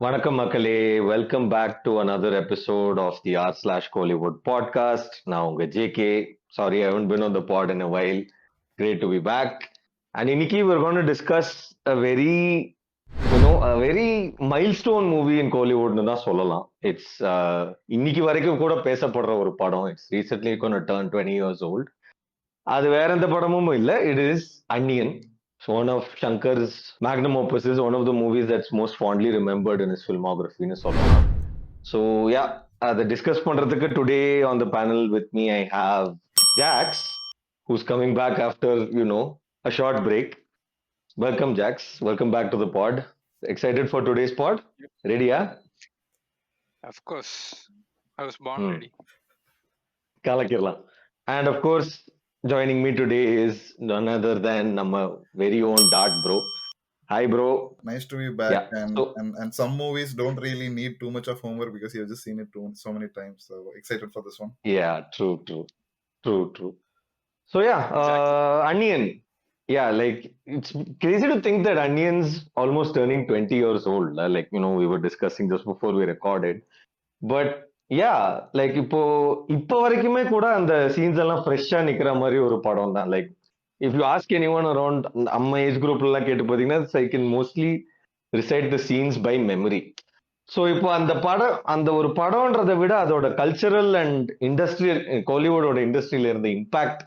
Vanakkam Makale, welcome back to another episode of the r/Kollywood podcast. Now, unga JK. Sorry, I haven't been on the pod in a while. Great to be back. And Iniki, we're going to discuss a very milestone movie in Kollywood. It's இன்னைக்கு வரைக்கும் கூட பேசப்படுற ஒரு படம். It's recently going to turn 20 years old. அது வேற எந்த படமும் இல்ல. It is Anniyan. So one of Shankar's magnum opus is one of the movies that's most fondly remembered in his filmography ன்னு சொல்லலாம். So yeah, the discuss பண்றதுக்கு today on the panel with me I have Jax, who's coming back after, a short break. Welcome Jax, welcome back to the pod. Excited for today's pod? Yep, Ready, yeah? of course. I was born Hmm. ready. கலக்கிடலாம். And of course, joining me today is none other than நம்ம very own Dart bro. Hi bro. Nice to be back. Yeah. And, So and some movies don't really need too much of homework because you've just seen it so many times. So excited for this one. yeah, true. So yeah, Exactly. Onion. Yeah, like it's crazy to think that Onion's almost turning 20 years old. Like, we were discussing just before we recorded. But yeah, like இப்போ வரைக்குமே கூட அந்த scenes எல்லாம் ஃப்ரெஷ்ஷா நிக்கிற மாதிரி ஒரு படம் தான். Like if you ask anyone around நம்ம ஏஜ் குரூப்ல எல்லாம் கேட்டு பார்த்தீங்கன்னா I can mostly recite the scenes by memory. So இப்போ அந்த ஒரு படம்ன்றதை விட அதோட கல்ச்சரல் அண்ட் இண்டஸ்ட்ரியல் கோலிவுடோட இண்டஸ்ட்ரியில இருந்த இம்பாக்ட்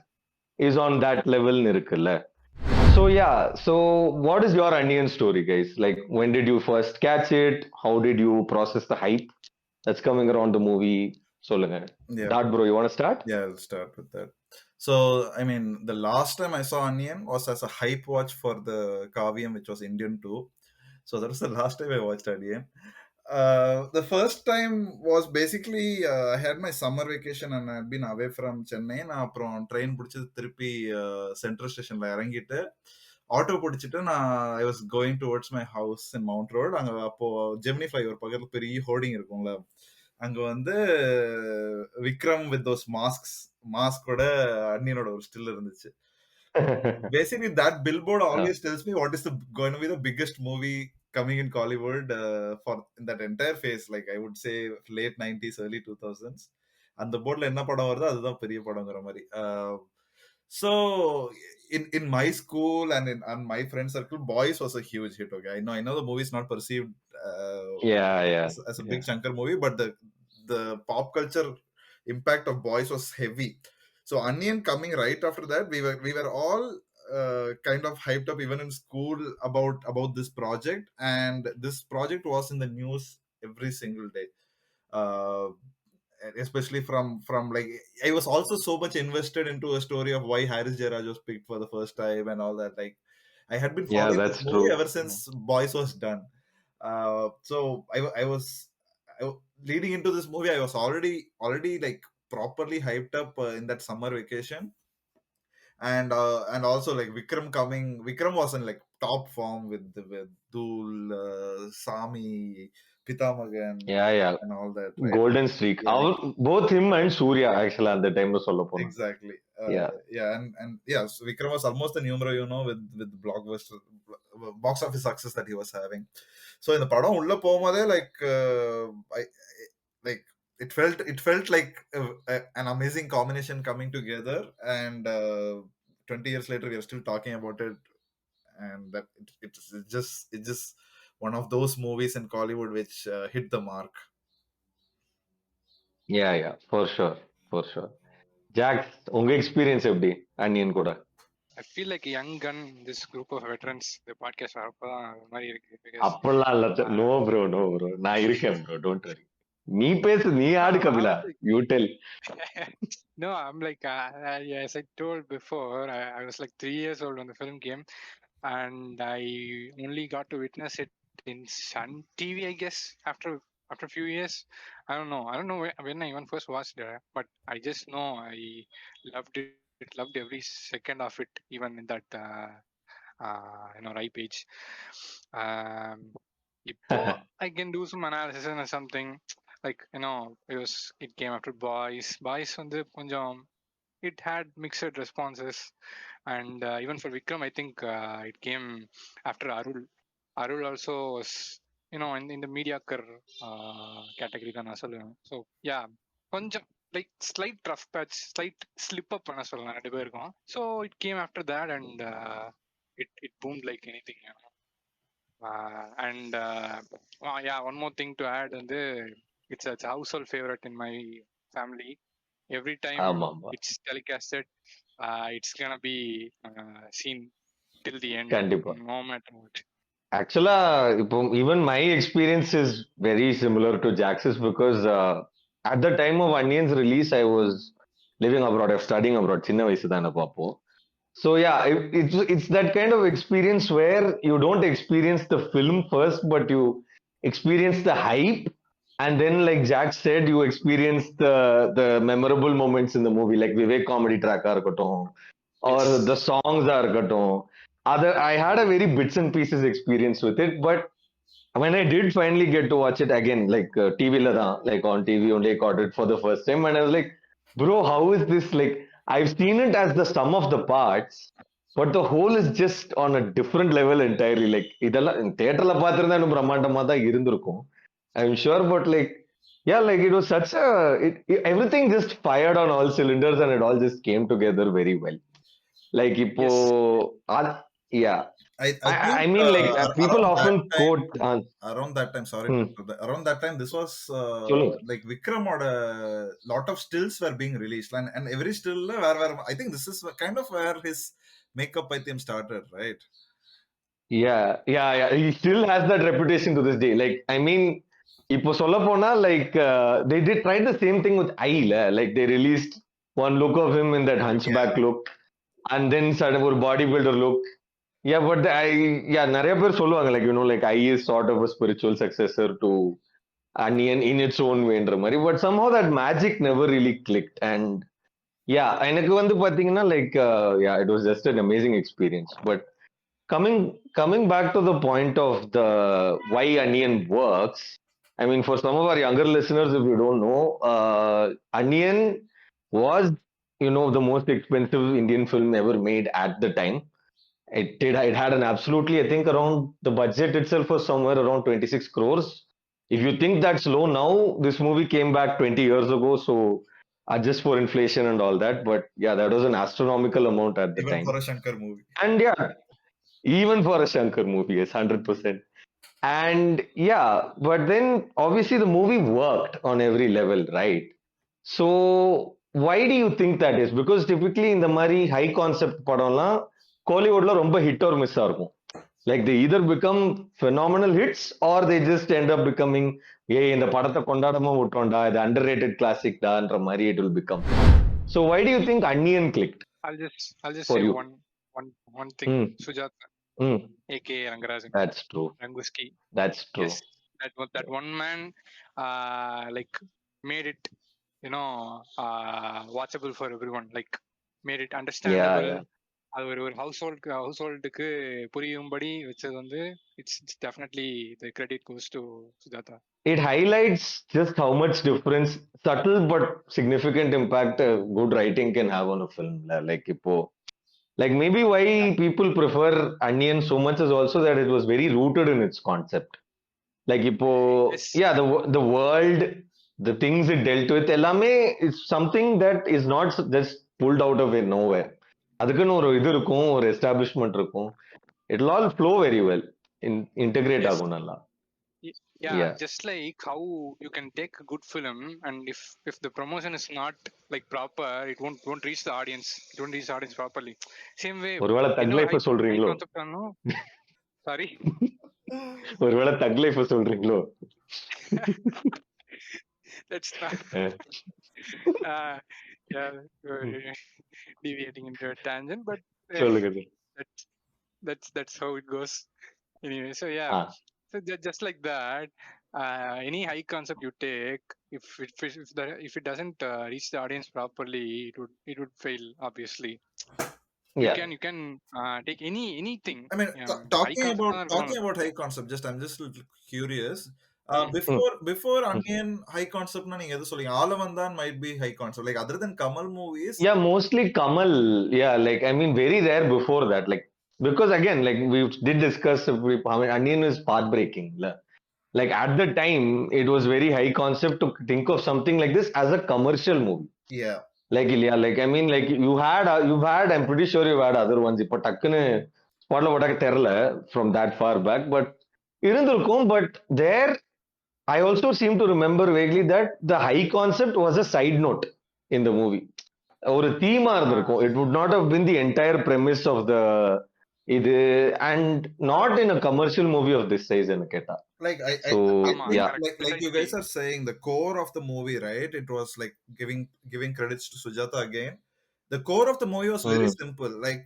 இஸ் ஆன் தட் லெவல்னு இருக்குல்ல. So yeah, so what is your Onion story, guys? Like, when did you first catch it? How did you process the hype that's coming around the movie? Solunga. Yeah. Dart bro, you want to start? Yeah, I'll start with that. So, I mean, the last time I saw Onion was as a hype watch for the Kavyam, which was Indian too. So that was the last time I watched Onion. The first time was basically I had my summer vacation and I had been away from Chennai. நான் அப்புறம் train பிடிச்சி திருப்பி central ஸ்டேஷன்ல இறங்கிட்டு auto பிடிச்சிட்டு நான் I was going towards my house in mount road. அங்கே அப்போ ஜெமினி ஃப்ளைஓவர் பக்கத்தில் பெரிய ஹோர்டிங் இருக்கும்ல, அங்க வந்து விக்ரம் வித் தோஸ் மாஸ்கோட அண்ணியனோட ஒரு ஸ்டில் இருந்துச்சு. Basically that billboard always tells me what is going to be the biggest movie coming in Kollywood for in that entire phase, like I would say late 90s early 2000s. அந்த போர்ட்ல என்ன படம் வருதோ அதுதான் பெரிய படங்கிற மாதிரி. So in my school and in my friend circle, Boys was a huge hit. Okay, I know the movie is not perceived as a big Shankar movie, but the pop culture impact of Boys was heavy. So Onion coming right after that, we were all kind of hyped up even in school about this project, and this project was in the news every single day. Especially from like I was also so much invested into a story of why Harris Jayaraj was picked for the first time and all that. Like I had been following this movie ever since Boys was done. So I was leading into this movie. I was already like properly hyped up in that summer vacation, and also like Vikram was in like top form with Dul, Sami, Pitamagan, and all that, right? Golden streak. Both him and Surya actually at the time was solo. Exactly. And yeah, so Vikram was almost the numero with blockbuster box office success that he was having. So in the padam ulla pomade like I like it felt like an amazing combination coming together, and 20 years later we are still talking about it, and that it's just one of those movies in Kollywood which hit the mark. Yeah, for sure. Jack, unga experience எப்படி Onion கூட? I feel like a young gun in this group of veterans. The podcast மாதிரி இருக்கு. அப்பெல்லாம் இல்ல. No bro. நான் இருக்கேன் bro. Don't worry. நீ பேசு, நீ ஆடு Kapila. You tell. No, I'm like, as I told before, I was like 3 years old when the film came, and I only got to witness it in Sun TV, I guess, after a few years. I don't know when I even first watched it, but I just know I loved every second of it, even in that ripe age. இப்போ I can do some analysis and something like it came after Boys வந்து கொஞ்சம் it had mixed responses, and even for Vikram I think it came after Arul also was இந்த mediocre category தான் நான் சொல்லுவேன். So yeah கொஞ்சம் like slight rough patch, slight slip up பண்ண சொல்லலாம் 2 பேருக்கும். So it came after that and it boom like anything. And yeah one more thing to add வந்து it's household favourite in my family. Every time it's telecasted it's can be seen till the end, கண்டிப்பா. No matter what. Actually, even my experience is very similar to Jax's because at the time of Onion's release, I was living abroad, I was studying abroad. சின்ன வயசு தானே பாப்போ. So yeah, it's that kind of experience where you don't experience the film first, but you experience the hype, and then like Jack said, you experience the memorable moments in the movie, like Vivek comedy track இருக்கட்டும், or the songs இருக்கட்டும். I had a very bits and pieces experience with it, but when I did finally get to watch it again, like TV la thaan, like on TV only I caught it for the first time, and I was like, bro, how is this? Like, I've seen it as the sum of the parts, but the whole is just on a different level entirely. Like, இதெல்லாம் தியேட்டர்ல பார்த்திருந்தா இன்னும் பிரம்மாண்டமா தான் இருந்திருக்கும், I'm sure, but like, yeah, like it was such a, everything just fired on all cylinders and it all just came together very well. Like, இப்போ, yeah. I mean, like people often quote around that time. Sorry, around that time, this was like Vikram or a lot of stills were being released, and every still where I think this is kind of where his makeup item started, right? Yeah. He still has that reputation to this day. Like, I mean, இப்போ சொல்ல போனா like they did try the same thing with Aila. Like they released one look of him in that hunchback look, and then suddenly ஒரு bodybuilder look. Yeah, but நிறைய பேர் சொல்லுவாங்க like like I is sort of a spiritual successor to Anniyan in its own way-ன்ற மாதிரி, but somehow that magic never really clicked. And yeah, எனக்கு வந்து பாத்தீங்கன்னா like yeah, it was just an amazing experience. But coming back to the point of the why Anniyan works, I mean, for some of our younger listeners, if you don't know, Anniyan was the most expensive Indian film ever made at the time. It had an absolutely, I think around, the budget itself was somewhere around 26 crores. If you think that's low now, this movie came back 20 years ago, so adjust for inflation and all that. But yeah, that was an astronomical amount at the time. Even for a Shankar movie. And yeah, even for a Shankar movie, yes, 100%. And yeah, but then obviously the movie worked on every level, right? So why do you think that is? Because typically in the mari high concept படம்லாம் Kollywoodல ரொம்ப hit or miss இருக்கும். Like they either become phenomenal hits or they just end up becoming, ஏய் இந்த படத்தை கொண்டாடாம விட்டோம்டா, இது underrated classic டான்ற மாதிரி it will become. So why do you think Anniyan clicked? I'll just say you? one thing. Sujata, aka Rangarajan. That's true. Ranguski. That's true. Yes, that one man like made it watchable for everyone. Like made it understandable. Yeah. அது ஒரு ஹவுஸ்ஹோல்டுக்கு புரியும்படி வச்சது வந்து it's definitely the credit goes to Sujatha. It highlights just how much difference, subtle but significant impact good writing can have on a film. Like இப்போ, like maybe why people prefer Anniyan so much is also that it was very rooted in its concept. Like இப்போ, yeah, the world, the things it dealt with, எல்லாமே is something that is not just pulled out of nowhere. அதுக்குன்னு ஒரு இது இருக்கும், ஒரு establishment இருக்கும். It will all flow very well, integrate ஆகும் நல்லா. Yeah, just like how you can take a good film and if the promotion is not like proper, it won't reach the audience. It won't reach the audience properly. Same way. ஒருவேளை தக் life சொல்றீங்களோ? Sorry. ஒருவேளை தக் life சொல்றீங்களோ? That's not. Yeah, deviating into a tangent, but that's how it goes. Anyway, so yeah. So just like that, any high concept you take, if it doesn't reach the audience properly, it would fail, obviously. Yeah. You can take anything. I mean, talking about high concept, I'm just a little curious. Before Anniyan, high concept na neenga edhu solringa? Alavandan might be high concept, like other than Kamal movies. Yeah, mostly Kamal. Yeah, like I mean very rare before that, like because again, like we did discuss, Anniyan is path breaking. Like at the time, it was very high concept to think of something like this as a commercial movie. Yeah. Like yeah, like I mean, like you've had. I'm pretty sure you've had other ones. இப்போ டக்குன்னு ஸ்பாட்ல போட்டாக்க தெரியல from that far back, but இருந்திருக்கும். But there, I also seem to remember vaguely that the high concept was a side note in the movie. ஒரு தீமா இருந்திருக்கும். It would not have been the entire premise of the இது, and not in a commercial movie of this size எனக்கு கேட்டா. Like I So think yeah, like you guys are saying, the core of the movie, right? It was like giving credits to Sujata again. The core of the movie was very simple. Like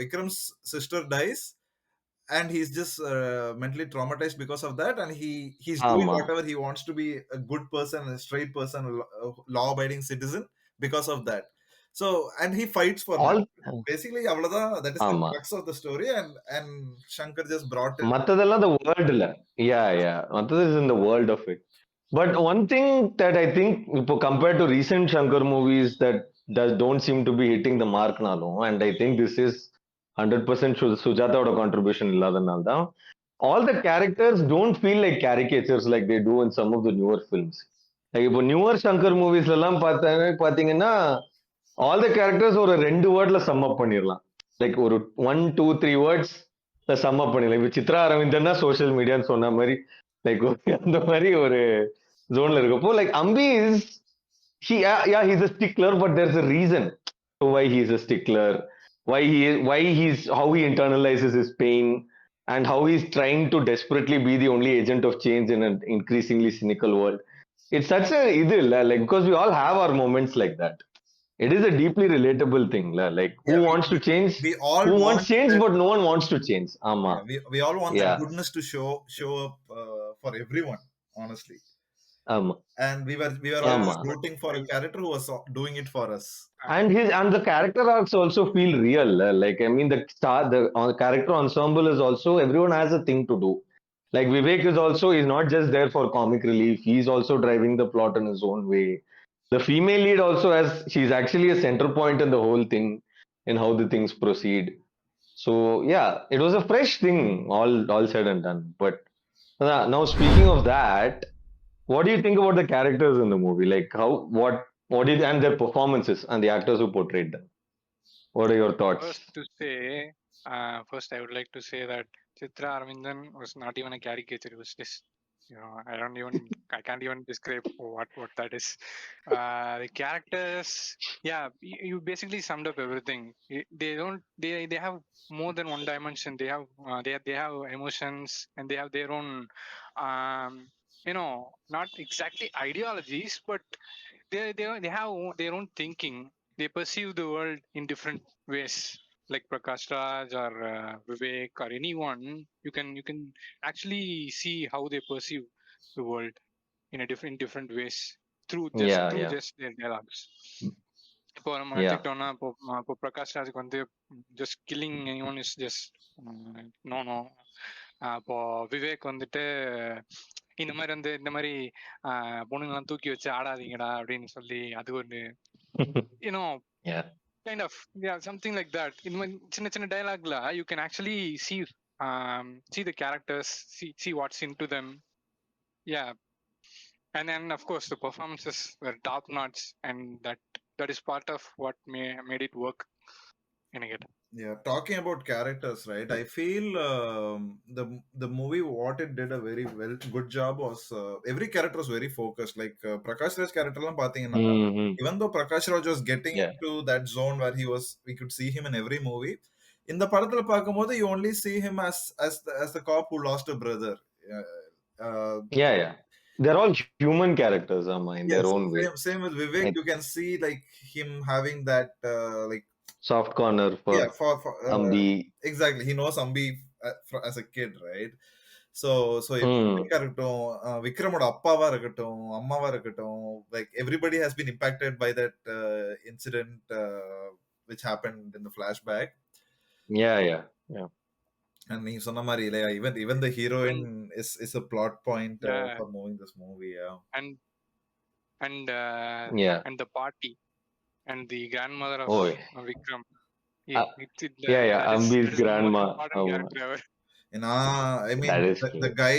Vikram's sister dies, and he's just mentally traumatized because of that, and he's doing ஆமா. whatever he wants to be a good person, a straight person, a law-abiding citizen because of that. So, and he fights for All that. Basically, that is the ஆமா. crux of the story, and Shankar just brought it. மத்ததெல்லாம் the world இல்ல. Yeah. மத்தது is in the world of it. But one thing that I think இப்போ compared to recent Shankar movies that don't seem to be hitting the mark நாலும், and I think this is 100% சுஜாதாவோட contribution இல்லாதனால தான், all the characters don't feel like caricatures like they do in some of the newer films. Like இப்போ newer Shankar movies எல்லாம் பாத்தீங்கன்னா all the characters ஒரு 2 வேர்ட்ல sum up பண்ணிடலாம். Like ஒரு 1 2 3 words sum up பண்ணிடலாம். இப்போ சித்ரா அரவிந்தன்னா சோஷியல் மீடியான்னு சொன்ன மாதிரி லைக் அந்த மாதிரி ஒரு ஜோன்ல இருக்கப்போ, like Ambi is he's a stickler, but there's a reason to why he's a stickler, why he's how he internalizes his pain, and how he's trying to desperately be the only agent of change in an increasingly cynical world. It's such a idil, like because we all have our moments like that. It is a deeply relatable thing, like who wants to change, We all who want wants change, that, but no one wants to change. Ama. we all want Yeah. that goodness to show up for everyone, honestly. And we were all rooting for a character who was doing it for us. And the character arcs also feel real. Like I mean, the character ensemble is also, everyone has a thing to do. Like Vivek is also, he's not just there for comic relief. He's also driving the plot in his own way. The female lead also has, she's actually a center point in the whole thing, in how the things proceed. So yeah, it was a fresh thing, all said and done. But now speaking of that, what do you think about the characters in the movie? Like what did, and their performances and the actors who portrayed them? What are your thoughts? First I would like to say that Chitra Arvindan was not even a caricature. It was just, I can't even describe what that is. The characters, yeah, you basically summed up everything. They have more than one dimension. They have emotions, and they have their own, not exactly ideologies, but they have their own thinking. They perceive the world in different ways. Like Prakash Raj or Vivek or anyone, you can actually see how they perceive the world in different ways through just their dialogues. இப்போ நம்ம எடுத்துக்கிட்டோம்னா இப்போ பிரகாஷ் ராஜுக்கு வந்து just killing anyone is just no. இப்போ விவேக் வந்துட்டு இந்த மாதிரி பொண்ணுங்கெல்லாம் தூக்கி வச்சு ஆடாதீங்கடா அப்படின்னு சொல்லி அது ஒண்ணு kind of something like that. In சின்ன சின்ன dialogue you can actually see the characters, see what's into them. And then of course the performances were top notch, and that is part of what made it work in a get. Yeah, talking about characters, right? I feel the movie, what it did a very good job was every character was very focused. Like Prakash Raj character லாம் பாத்தீங்கன்னா, even though Prakash Raj was getting into that zone where we could see him in every movie. இந்த படத்துல பார்க்கும்போது you only see him as the cop who lost a brother. They're all human characters, in their own way. Same with Vivek. You can see like him having that like soft corner for Ambi. Exactly, he knows Ambi as a kid, right? So இருக்கட்டும், விக்ரமோட அப்பாவா இருக்கட்டும், அம்மாவா இருக்கட்டும், like everybody has been impacted by that incident which happened in the flashback. Yeah. And நீ சொன்ன மாதிரி even the heroine is a plot point for moving this movie. And the party and the grandmother of Vikram. Ambi's grandma. And I mean, That is the true. guy.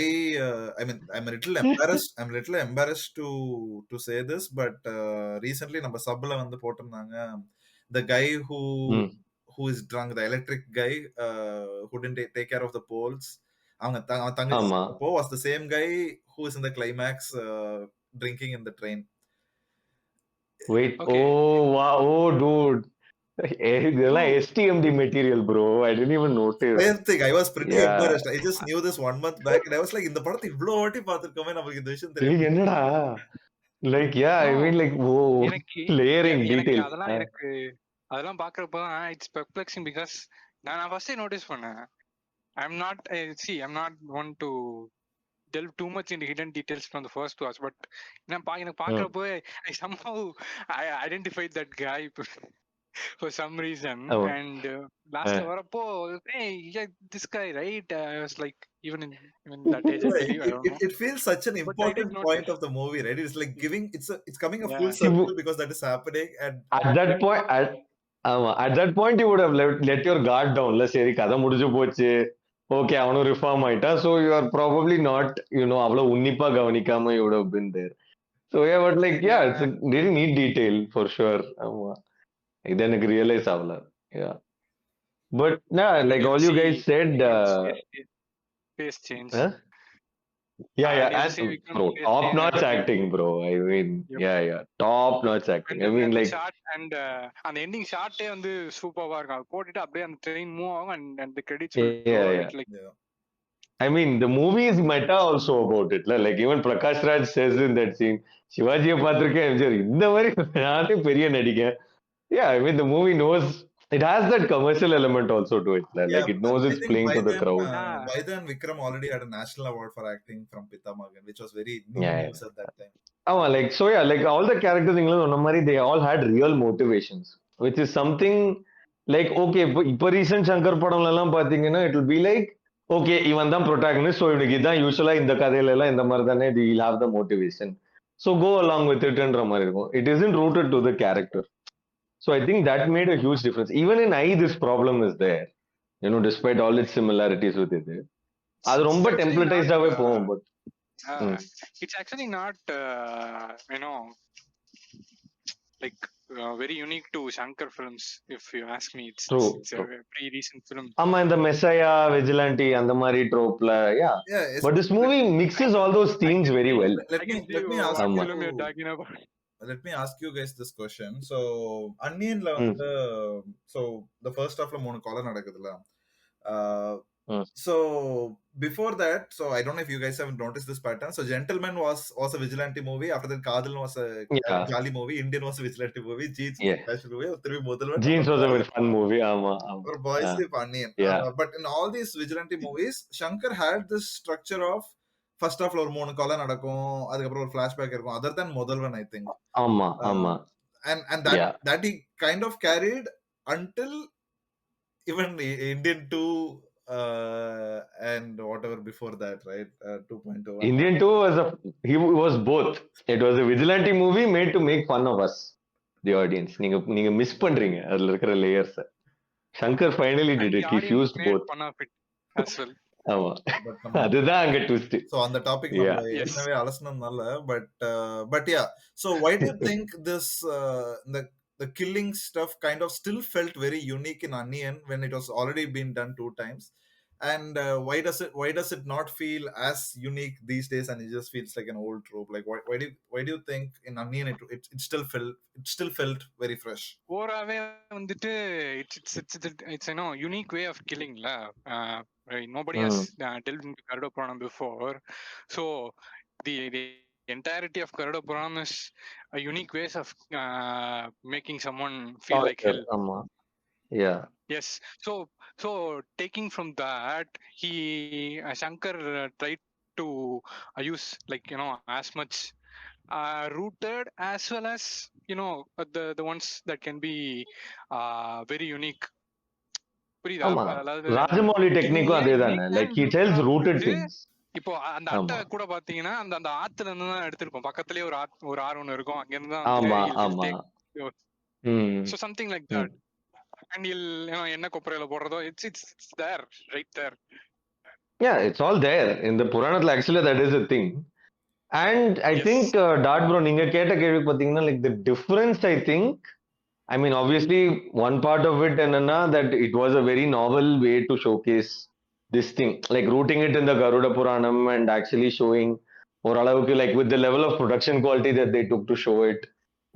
I mean, I'm a little embarrassed. I'm a little embarrassed to say this, but recently, நம்ம சப்ல வந்து போட்டிருந்தாங்க. The guy Hmm. who is drunk, the electric guy, who didn't take care of the poles. அவங்க தங்கச்சி ஆமா. செத்தப்போ was the same guy who is in the climax drinking in the train. Wait. Okay. Oh, wow. Oh, dude. இதெல்லாம் No. STMD material, bro. I didn't even notice. Same thing. I was pretty Yeah. embarrassed. I just knew this 1 month back, and I was like, இந்த படத்தை இவ்வளோ வாட்டி பார்த்திருக்கோமே, நமக்கு இந்த விஷயம் தெரியும். ஏய், என்னடா? Like, yeah, I No. mean, like, oh, எனக்கு layering எனக்கு detail. அதெல்லாம் பாக்குறப்பதான் இட்ஸ் பெர்ப்ளெக்சிங் பிகாஸ் நான் ஃபர்ஸ்டே நோட்டீஸ் பண்ணேன். I'm not I'm not one to delve too much into hidden details from the first watch, but எனக்கு பாக்குறப்போ I somehow I identified that guy for some reason, Oh. and last வரப்போ hey yeah, this guy right, I was like even that age I believe, I don't know, It feels such an but I did important point notice. of the movie, right? It's like giving it's coming a Yeah. full circle because that is happening, and At that point, at that point, you would have let your guard down. சரி கதை முடிஞ்சு போச்சு, okay அவனும் reform ஆயிட்டான், so you are probably not, அவ்வளவு உன்னிப்பா கவனிக்காம you would have been there. So yeah, but like yeah, it's a really neat detail for sure. ஆமா, இது எனக்கு ரியலைஸ் ஆகல. Yeah, but yeah, And like you all you see guys said, Vikram's face change. huh? Yeah, And yeah, you'll and see Vikram bro, face change top-notch and acting, bro. I mean, yep. yeah, top-notch acting. I mean, அந்த like, shot and அந்த ending ஷாட்டே வந்து சூப்பர்வா இருக்கும். அது போட்டுட்டு அப்படியே அந்த train move ஆகும் and the credits will roll yeah, out. yeah. It's like I mean, the movie is meta also about it. Like even Prakash Raj says in that scene, சிவாஜியை பார்த்திருக்கேன், எம்ஜிஆர் இந்த மாதிரி நானே பெரிய நடிகன். Yeah, I mean, the movie knows it has that commercial element also to it. Like it knows I it's think playing to the crowd. by then Vikram already had a national award for acting from Pitamagan, which was very new Yeah, news at that time. like so yeah, like all the characters in they all had real motivations, which is something like okay, இப்போ recent Shankar படம்ல எல்லாம் பாத்தீங்கன்னா it will be like okay, இவன் தான் protagonist, so இவனுக்கு இதான் யூசுவலா இந்த கதையில எல்லாம் இந்த மாதிரி தானே he'll have the motivation, so go along with it ன்ற மாதிரி இருக்கும். It isn't rooted to the character, so I think that made a huge difference. Even in this problem is there, despite all its similarities with it, அது ரொம்ப டெம்ப்ளேட்டைஸ்ட் ஆவே போகும். But it's actually not like very unique to Shankar films, if you ask me. It's a pretty recent film. ஆமா, இந்த Messiah, vigilante அந்த மாதிரி ட்ரோப்ல, yeah. But this movie mixes all those themes very well. Let me ask what you, film you're talking about. Let me ask you guys this question. So Anniyanல வந்து so the first halfல 3 கொலை நடக்குதுல. So before that, so I don't know if you guys have noticed this pattern. So Gentleman was a vigilante movie. After that, Kadal was a jolly movie. Indian was a vigilante movie. Jeans was a fashion movie. Jeans was a very fun movie. Or Boys Sleep Anniyan. But in all these vigilante movies, Shankar had this structure of first half ஒரு 3 கொலை நடக்கும், அதுக்கப்புறம் ஒரு flashback இருக்கும். Other than Mudhalvan, I think. And that he kind of carried until even Indian 2 and whatever before that, right? 2.0. Indian 2 he was both. It was a vigilante movie made to make fun of us, the audience. நீங்க miss பண்றீங்க அதுல இருக்கிற layers. Shankar finally did it. He fused both. Fun of it as well. ஆமா, அதுதான் அங்க twist. So on the topic நம்ம ஏற்கனவே அலசனனால, but yeah, so why do you think this the killing stuff kind of still felt very unique in Anniyan when it was already been done 2 times, and why does it not feel as unique these days, and it just feels like an old trope? Like why do you think in Anniyan it still felt very fresh? ஓராவே வந்துட்டு it's unique way of killing la. Nobody has delved into Garuda Puranam before, so the entirety of Garuda Puranam is a unique ways of making someone feel like hell. Yeah. Yes. So taking from that, Shankar tried to use as much rooted as well as the ones that can be very unique. Rajamouli டெக்னிக்கும் அதேதானே, like he tells rooted things. இப்போ அந்த அட்டை கூட பாத்தீங்கன்னா அந்த ஆத்துல இருந்து தான் எடுத்திருப்போம். பக்கத்துலயே ஒரு ஆறு ஒண்ணு இருக்கும், அங்க இருந்து தான். So something like that. And என்ன கொப்பரையில போடுறதோ, it's there, right there. Yeah, it's all there in the Puranathla. Actually, that is a thing. And I Yes. think, Dart bro, நீங்க கேட்ட கேள்வி பார்த்தீங்கன்னா, like the difference, I think, I mean, obviously, one part of it, என்னன்னா, that it was a very novel way to showcase this thing, like rooting it in the Garuda Puranam and actually showing ஓரளவுக்கு, like with the level of production quality that they took to show it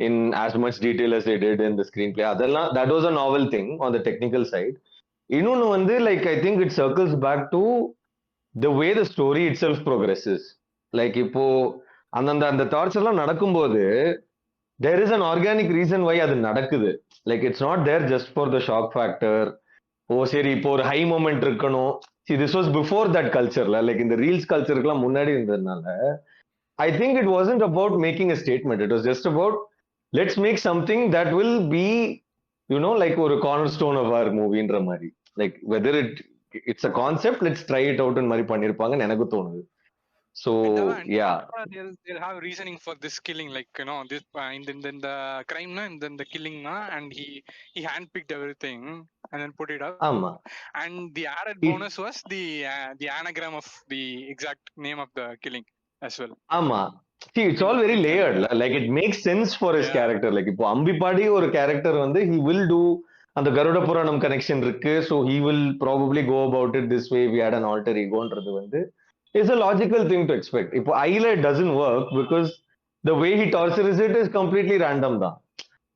in as much detail as they did in the screenplay. அதெல்லாம், that was a novel thing on the technical side. இன்னொன்னு வந்து, like, I think it circles back to the way the story itself progresses. Like, இப்போ அந்த thoughts எல்லாம் நடக்கும்போது there is an organic reason why அது நடக்குது. Like, it's not there just for the shock factor. ஓ சரி, இப்போ ஒரு ஹை மொமெண்ட் இருக்கணும். See, this was before that culture, like இந்த ரீல்ஸ் கல்ச்சருக்குலாம் முன்னாடி இருந்ததுனால I think it wasn't about making a statement. It was just about, let's make something that will be, like ஒரு cornerstone of our movieன்ற மாதிரி. Like, whether it's a concept, let's try it out ன்னு மாதிரி பண்ணிருப்பாங்கன்னு எனக்கு தோணுது. So, And yeah. they'll have reasoning for this killing, like, this in the crime na, in the killing na, and he handpicked everything and then put it up. ஆமா. And the added bonus was the anagram of the exact name of the killing as well. ஆமா. See, it's all very layered. Like, it makes sense for his character. Like, இப்போ அம்பிபாடி ஒரு character வந்து he will do அந்த கருட புராணம் connection இருக்கு. So he will probably go about it this way. We had an alter egoன்றது வந்து is a logical thing to expect. இப்போ ஐல it doesn't work because the way he tortures it is completely random தான்.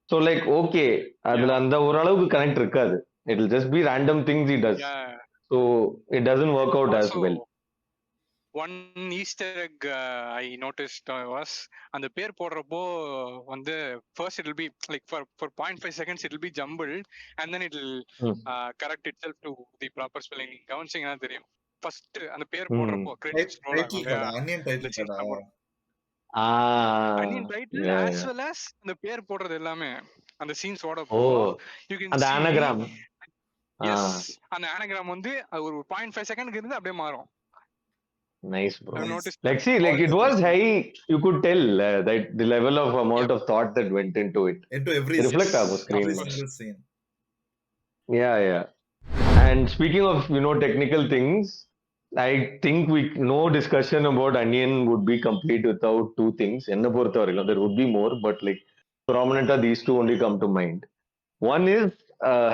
So, like, okay, அதுல அந்த ஓரளவுக்கு connect இருக்காது. It will just be random things he does. So it doesn't work out as well. One Easter egg I noticed was அந்த பேர் போடுறப்போ வந்து first it will be like for 0.5 seconds it will be jumbled and then it will correct itself to the proper spelling. கவனிச்சீங்கன்னா தெரியும். First அந்த பேர் போடுறப்போ credits roll ஆகும். Onion title. Onion title as well as அந்த பேர் போடுறது எல்லாமே அந்த சீன்ஸ் ஓடப்போ you can அந்த see anagram. Yes, அந்த anagram வந்து ஒரு 0.5 செகண்ட்க்கு இருந்து அப்படியே மாறும். Nice, bro. Like, see, like it was high. You could tell that the level of amount of thought that went into it. Into every reflect on screen. Every single scene. Yeah. And speaking of technical things, I think no discussion about Onion would be complete without two things. Enna பொறுத்தவரையிலும் there would be more, but like prominent are these two only come to mind. One is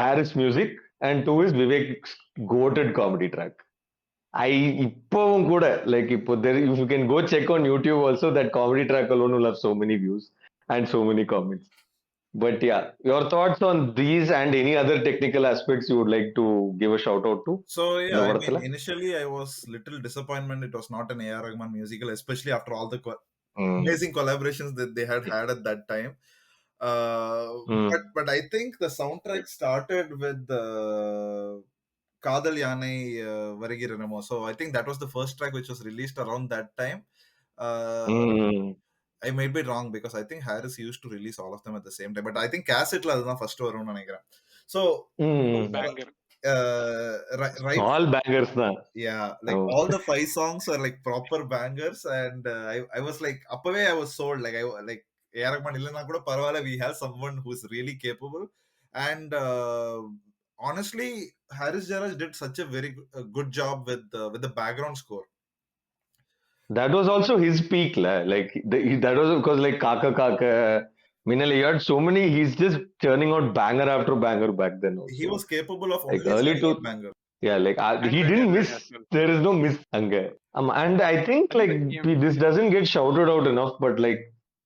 Harris music, and two is Vivek's goated comedy track. இப்பவும் கூட like இப்போ if you can go check on YouTube also, that comedy track alone will have so many views and so many comments. But yeah, your thoughts on these and any other technical aspects you would like to give a shout out to? So yeah, I mean, initially I was little disappointment it was not an A.R. Rahman musical, especially after all the amazing collaborations that they had at that time. But I think the soundtrack started with Kadal Yanai Varigiranamo. So I think that was the first track which was released around that time. I may be wrong because I think Harris used to release all of them at the same time. But I think cassette la adha first varumnu nenikiren. So banger. All bangers na. Yeah, like all the 5 songs are like proper bangers, and I was like, appave I was sold. Like A.R. Rahman illana kuda parvala, we have someone who's really capable. And honestly, Haris Jayaraj did such a very good job with the background score. That was also his peak, like that was because like Kaka Kaka, Minal, he had so many. He's just churning out banger after banger back then. Also. He was capable of like only early to banger. Yeah, like he didn't miss. There is no miss. And I think like this doesn't get shouted out enough, but like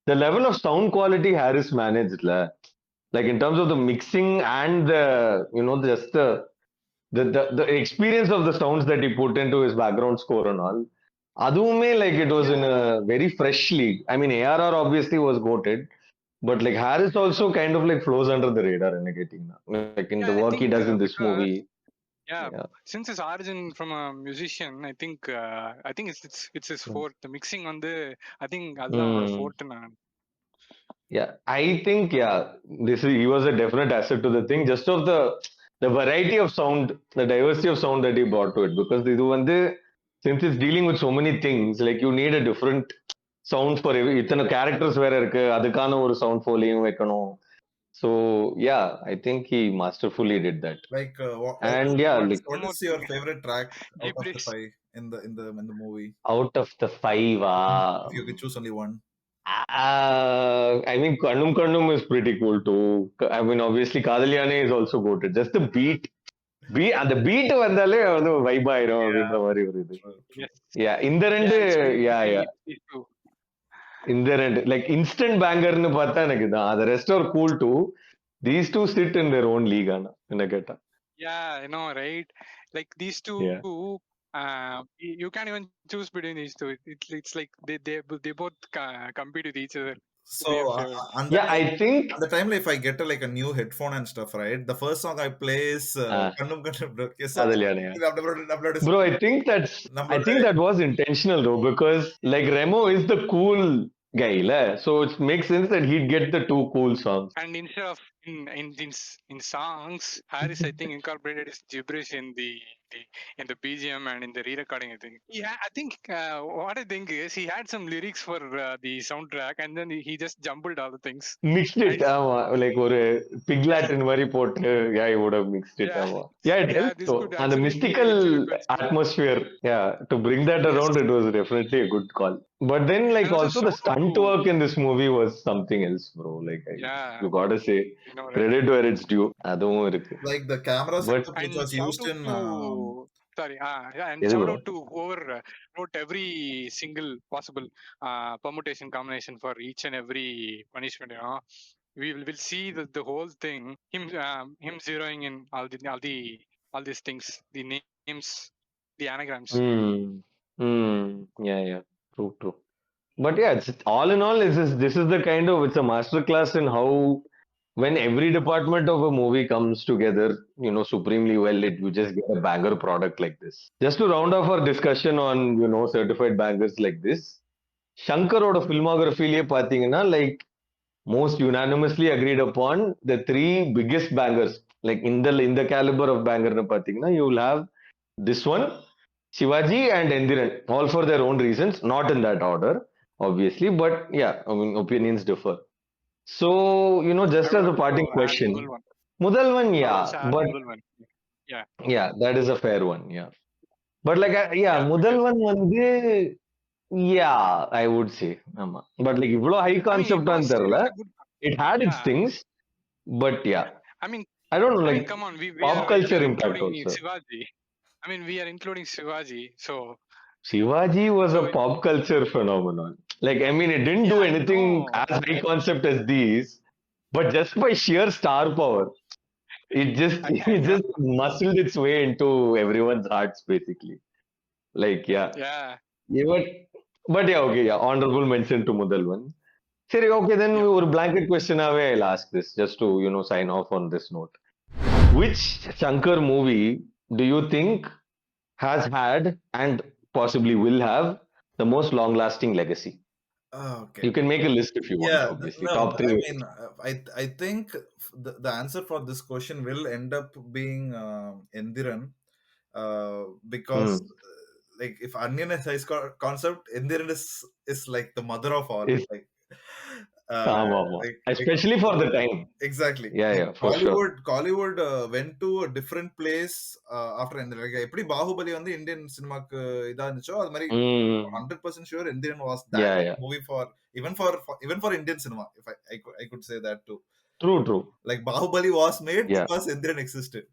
the level of sound quality Harris managed, like in terms of the mixing and the just the experience of the sounds that he put into his background score and all. அதுவுமே like it was in a very fresh league. I mean, ARR obviously was goated, but like Harris also kind of like flows under the radar like in the work he does in this movie. Yeah, since his origin from a musician, I think it's his forte. The mixing on the, I think that's forte. Yeah, I think he was a definite asset to the thing, just of the variety of sound, the diversity of sound that he brought to it, because இது வந்து since it's dealing with so many things, like you need a different sound for இத்தனை characters வேற இருக்கு, அதுக்கான ஒரு sound foleyum வைக்கணும். So yeah, I think he masterfully did that. Like and what is your favorite track out of the 5? in the movie? Out of the five, If you could choose only one. I mean, Kannum Kannum is pretty cool too. I mean, obviously, Kadaliyane is also goated. Just the அந்த beat வந்தாலே வந்து vibe ஆயிரும் அப்படின்ற மாதிரி ஒரு இது. True. Yes. Yeah, இந்த ரெண்டு, Yeah, it's yeah, basically yeah. these two. இந்த ரெண்டு லைக் இன்ஸ்டன்ட் பேங்கர்னு பார்த்தா எனக்கு தான். The rest are cool too. These two sit in their own league ஆனா என்ன கேட்டா. Yeah, I know, right? Like these two, Yeah. you can't even choose between these two. It's like they both compete with each other. So on Yeah, I think the time if I get like a new headphone and stuff, right? The first song I play is Kannum Kannum. Yes, Kadaliyane. நம்மளோட Bro, I think that was intentional though, because like Remo is the cool guy, so it makes sense that he'd get the two cool songs. And instead of in songs, Harris I think incorporated his gibberish in the BGM and in the re-recording. I think. Yeah, I think what I think is he had some lyrics for the soundtrack, and then he just jumbled all the things. Mixed it, ஆமா, like ஒரு pig Latin மாதிரி போட்டு, yeah, he would have mixed it, Yeah. ஆமா. Yeah, it helped this though. could And the actually mystical be a little bit better. atmosphere, yeah, to bring that around, it was definitely a good call. But then, like, And also the shout out stunt to- work in this movie was something else, bro. Like, Yeah. you gotta say, You know, right? credit where it's due. அதுவும் இருக்கு. like the camera But- setup which And was shout used out in to sorry, yeah, and எது shout bro? out to whoever wrote every single possible permutation combination for each and every punishment. You know, we'll see the whole thing. Him zeroing in all these things, the names, the anagrams. Yeah, true. But yeah, it's all in all, this is the kind of, it's a masterclass in how when every department of a movie comes together, supremely well, you just get a banger product like this. Just to round off our discussion on, certified bangers like this, Shankaroda filmography liye pathina, like most unanimously agreed upon, the three biggest bangers, like in the caliber of banger na pathina, you will have this one, Shivaji and Endiran, all for their own reasons, not in that order, obviously, but yeah, I mean, opinions differ. So, just I as a would parting add question, Mudal Mudal one. one, I yeah, also add but Mudal one. yeah, that is a fair one, yeah. But like, Yeah, Mudal one வந்து, yeah, I would say, ஆமா. But like, இவ்வளோ high I mean, concept ஆன்னு it தெரியல. was a good. It had its Yeah. things, but yeah, I mean, I don't know, like, come on, we pop are culture we are impact including also. Shivaji. I mean, we are including Shivaji, so Shivaji was So a it- pop culture phenomenon. Like, I mean, it didn't do Yeah, I anything know. as high concept as these, but just by sheer star power, it just I know. muscled its way into everyone's hearts, basically. Like, yeah. Yeah. But yeah, okay, yeah. Honorable mention to Mudal one. Seri, okay, then Yeah. ஒரு blanket question ஆவே I'll ask this, just to, sign off on this note. Which Shankar movie do you think has had and possibly will have the most long-lasting legacy? okay. You can make a list if you want, Yeah, obviously. no, Top I three. mean, I think the answer for this question will end up being Endiran, because like if Anyan is high concept, Endiran is like the mother of all. Is- Like, ஆமா. Especially for the time. Exactly. Yeah, for sure. Kollywood went to a different place after Endiran. Like, எப்படி பாகுபலி வந்து Indian சினிமாக்கு இதா இருந்துச்சோ அது மாதிரி 100% sure Endiran was that movie for even for Indian cinema, if I could say that too. True. Like Bahubali was made because Endiran existed.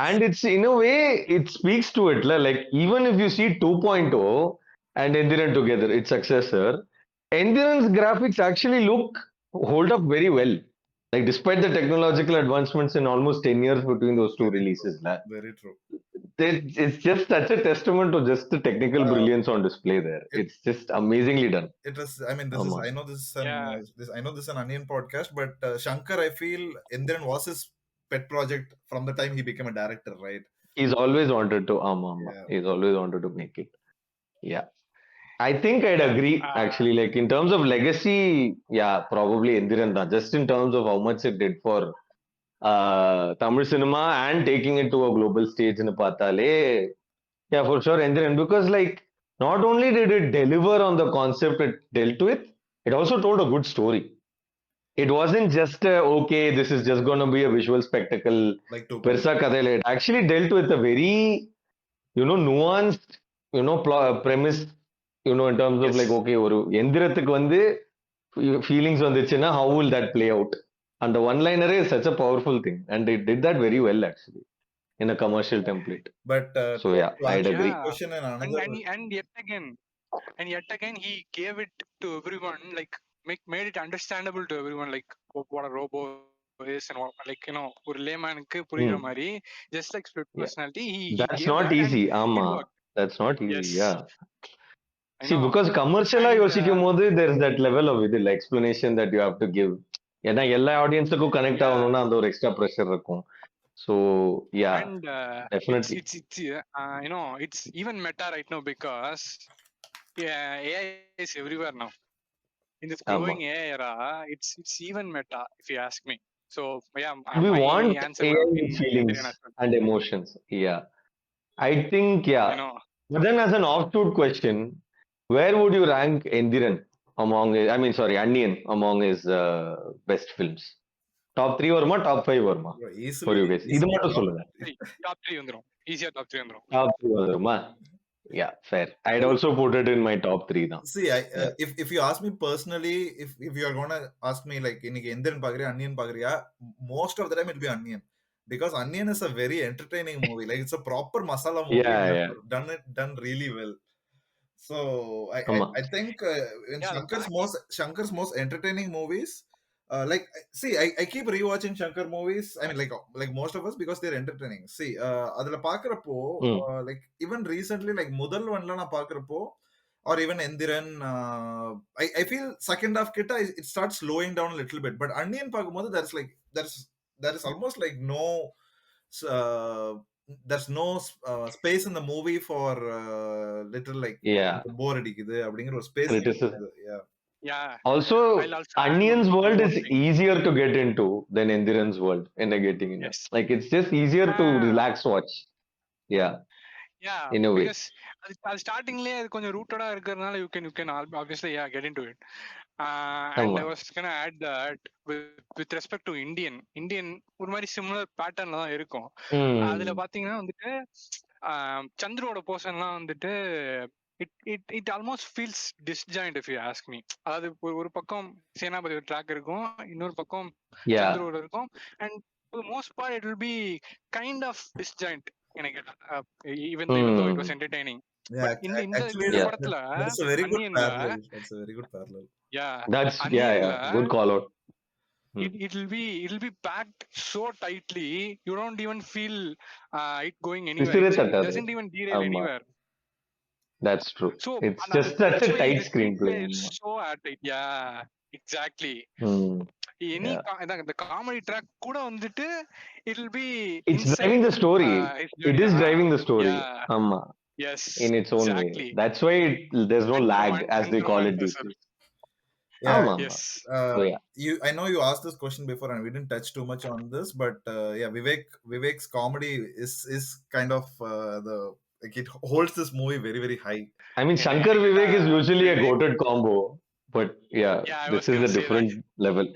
And it's, in a way, it speaks to it. Like, even if you see 2.0 and Endiran together, its successor, Endiran's graphics actually hold up very well. Like, despite the technological advancements in almost 10 years between those two releases. Very true. It's just such a testament to just the technical brilliance on display there. It's just amazingly done. It was, I mean, I know this is an Onion podcast, but Shankar, I feel Endiran was his pet project from the time he became a director, right? He's always wanted to, he's always wanted to make it. Yeah. I think I'd agree, actually. Like, in terms of legacy, yeah, probably Endiran, just in terms of how much it did for Tamil cinema and taking it to a global stage in Pathale. Yeah, for sure, Endiran. Because, like, not only did it deliver on the concept it dealt with, it also told a good story. It wasn't just, okay, this is just going to be a visual spectacle. Like, Persa Kadele. It actually dealt with a very, nuanced premise, in terms of like, Yes. okay, ஒரு எந்திரத்துக்கு வந்து feelings வந்துச்சுன்னா how will that play out? And the one liner is such a powerful thing, and it did that very well actually in a commercial template. But So yeah, to I'd answer agree. this Yeah. question in And another, yet again he gave it to everyone, like made it understandable to everyone, like what a robo is and what, like ஒரு லேமேனுக்கு புரியுற Hmm. மாதிரி, just like split Yeah, personality, he that's gave not that and easy. it ஆமா, worked. that's not easy. Yes, Yeah. I See, know. because commercial-ஆ And யோசிக்கும் போது there's that level of இது explanation that you have to give. ஏன்னா எல்லா ஆடியன்ஸுக்கும் connect yeah, ஆகணும்னா அந்த ஒரு extra pressure இருக்கும். So yeah, and definitely. it's even meta right now because AI is everywhere now. In this ஆமா. growing AI era, it's even meta if you ask me. So yeah, We my want answer would AI have with been feelings Indian as well. and emotions. Yeah, I think yeah. You know, But then as an offshoot question, where would you rank Endiran among, I mean, sorry, Anniyan among his best films? Top 3 வருமா, top 5 வருமா for easily you guys? இது easily மட்டும் top சொல்லுங்க. top three வந்துரும். Easier top 3 வந்துரும். Top 3 வருமா? Yeah, fair. I'd also put it in my top 3 now. See, Yeah. if you ask me personally, if you are gonna ask me like இன்னைக்கு எந்திரன் பாக்குறியா அன்னியன் பாக்குறியா, most of the time it'll be Onion, because Onion is a very entertaining movie. Like it's a proper masala movie Yeah, and yeah. done really well. So ஆமா. I think in Yeah, the fact Shankar's most entertaining movies, like see, I keep rewatching Shankar movies. I mean, like most of us, because they're entertaining. See, அதுல பாக்குறப்போ ம். like even recently, like முதல் ஒன்ல நான் பாக்குறப்போ, or even Endiran, I feel second half kitta it starts slowing down a little bit. But Anniyan பார்க்கும்போது there is almost like no uh, there's no space in the movie for little like Yeah. போர் அடிக்குது அப்படிங்கிற ஒரு space Criticism. yeah. yeah, Also, I'll also add Anniyan's one world more is thing. easier to get into than Endiran's world in a getting in. Yes. Like it's just easier to Ah, relax watch. Yeah, yeah, in a way. because அது ஸ்டார்டிங்லயே அது கொஞ்சம் ரூட்டடா இருக்கிறதுனால you can obviously yeah get into it. And ஆமா. I was gonna add that with respect to Indian ஒரு மாதிரி similar பேட்டர்ன்ல தான் இருக்கும். அதுல ம். பாத்தீங்கன்னா வந்துட்டு சந்துருவோட போர்ஷன்லாம் வந்துட்டு it almost feels disjoint if you ask me. அதாவது ஒரு பக்கம் சேனாபதி ஒரு ட்ராக் இருக்கும், இன்னொரு பக்கம் Yeah. சந்துருவோட இருக்கும், and most part it will be kind of disjoint எனக்கு, even though it was entertaining. Yeah, but இந்த actually Yeah. படத்துல that's a very good அன்னியன்ல parallel. That's a very good parallel. That's yeah, அன்னியன்ல yeah. Good call out. it'll be packed so tightly you don't even feel it going anywhere. விசிறே It தட்டாது. doesn't even derail ஆமா. anywhere. That's true. So It's just such that's a why tight the screenplay. screenplay is so airtight. Yeah, exactly. Any Yeah. the comedy track கூட வந்துட்டு it'll be It's inside driving the story. his It journey. is driving the story. Yeah, ஆமா. yes, In its own exactly. way. That's why there's no And lag, as they call it these Romanticism. days. Yeah, ஆமா. Yes. So yeah. I know you asked this question before and we didn't touch too much on this, but yeah, Vivek's comedy is kind of the like it holds this movie very very high. I mean, Yeah, Shankar Vivek is usually a Vivek. goated combo, but yeah, Yeah, I this was is gonna a say different that. level.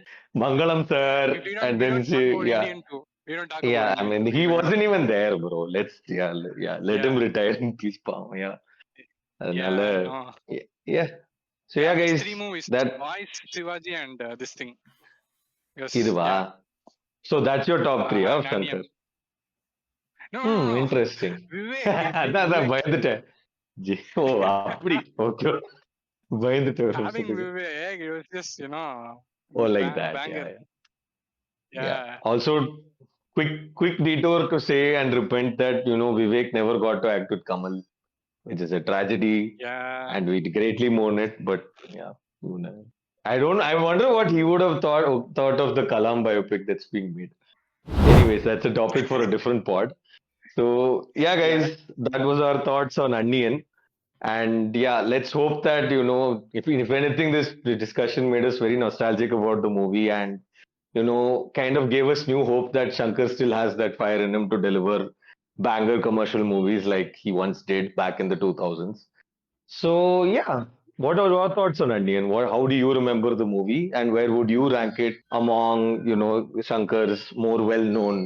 Mangalam sir, and We then don't she, talk about yeah, Indian too. We don't talk yeah. about I Indian mean, too. he Even wasn't even there, bro. Let yeah, him retire in peace, palm. Yeah, அதனால, yeah, no. yeah. So Yeah, yeah, these guys, three movies, that Boys, Shivaji, and this thing. Yes, இதுவா? yeah. So that's your top 3 of And Shankar. Onion. No. Interesting. Vivek, அதான் பயந்துட்டேன். ஓ அப்படி okay, பயந்துட்டேன். having Vivek, it was just Oh, like that. banger. Yeah. Yeah. Also, quick detour to say and repent that Vivek never got to act with Kamal, which is a tragedy, Yeah. and we greatly mourn it. But yeah, who knows? I wonder what he would have thought of the Kalam biopic that's being made. Anyways, that's a topic for a different pod. So yeah, guys, that was our thoughts on Anniyan. And yeah, let's hope that if anything, this discussion made us very nostalgic about the movie, and kind of gave us new hope that Shankar still has that fire in him to deliver banger commercial movies like he once did back in the 2000s. So yeah, what are your thoughts on Andian? How do you remember the movie, and where would you rank it among Shankar's more well-known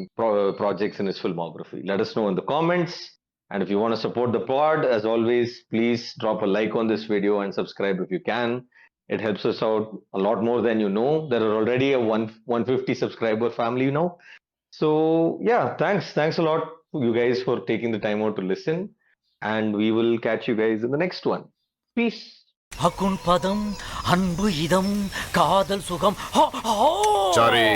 projects in his filmography? Let us know in the comments. And if you want to support the pod, as always, please drop a like on this video and subscribe if you can. It helps us out a lot more than you know. There are already a 150 subscriber family now. So yeah, thanks a lot you guys for taking the time out to listen, and we will catch you guys in the next one. Peace. அக்குண் பதம் அன்பு இதம் காதல் சுகம் Sorry.